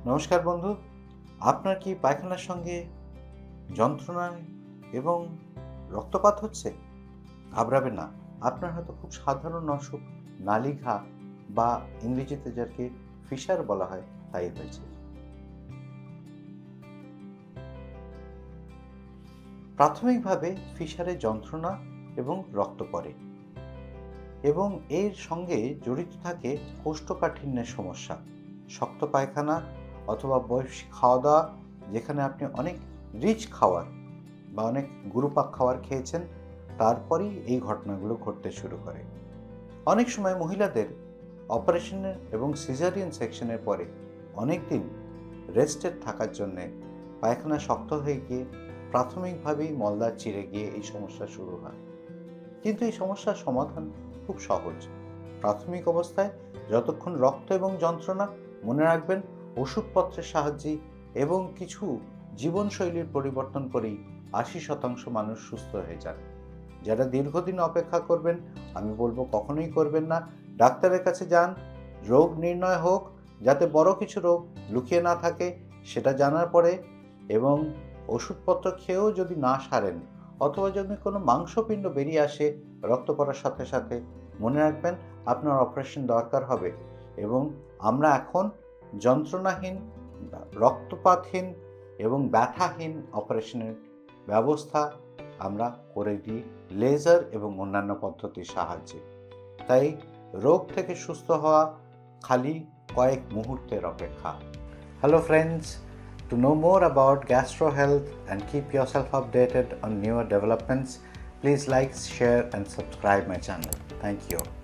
নমস্কার বন্ধু, আপনার কি পায়খানার সঙ্গে যন্ত্রণায় এবং রক্তপাত হচ্ছে? ঘাবড়াবেন না। আপনার হয়তো খুব সাধারণ অসুখ নালিঘা বা ইংরেজিতে যাকে ফিশার বলা হয় তাই হয়েছে। প্রাথমিকভাবে ফিশারে যন্ত্রণা এবং রক্ত পড়ে এবং এর সঙ্গে জড়িত থাকে কোষ্ঠকাঠিন্যের সমস্যা, শক্ত পায়খানা অথবা বয়স খাওয়া দাওয়া, যেখানে আপনি অনেক রিচ খাবার বা অনেক গুরুপাক খাবার খেয়েছেন, তারপরেই এই ঘটনাগুলো ঘটতে শুরু করে। অনেক সময় মহিলাদের অপারেশনের এবং সিজারিয়ান সেকশনের পরে অনেক দিন রেস্টেড থাকার জন্যে পায়খানা শক্ত হয়ে গিয়ে প্রাথমিকভাবেই মলদ্বার চিরে গিয়ে এই সমস্যা শুরু হয়। কিন্তু এই সমস্যার সমাধান খুব সহজ। প্রাথমিক অবস্থায় যতক্ষণ রক্ত এবং যন্ত্রণা, মনে রাখবেন ওষুধপত্রের সাহায্যে এবং কিছু জীবনশৈলীর পরিবর্তন করেই ৮০% মানুষ সুস্থ হয়ে যান। যারা দীর্ঘদিন অপেক্ষা করবেন, আমি বলবো কখনোই করবেন না। ডাক্তারের কাছে যান, রোগ নির্ণয় হোক, যাতে বড় কিছু রোগ লুকিয়ে না থাকে সেটা জানার পরে, এবং ওষুধপত্র খেয়েও যদি না সারেন অথবা যদি কোনো মাংসপিণ্ড বেরিয়ে আসে রক্ত পড়ার সাথে সাথে, মনে রাখবেন আপনার অপারেশন দরকার হবে। এবং আমরা এখন যন্ত্রণাহীন, রক্তপাতহীন এবং ব্যথাহীন অপারেশনের ব্যবস্থা আমরা করে দিই লেজার এবং অন্যান্য পদ্ধতির সাহায্যে। তাই রোগ থেকে সুস্থ হওয়া খালি কয়েক মুহূর্তের অপেক্ষা। Hello friends, to know more about gastro health and keep yourself updated on newer developments, please like, share and subscribe my channel. Thank you.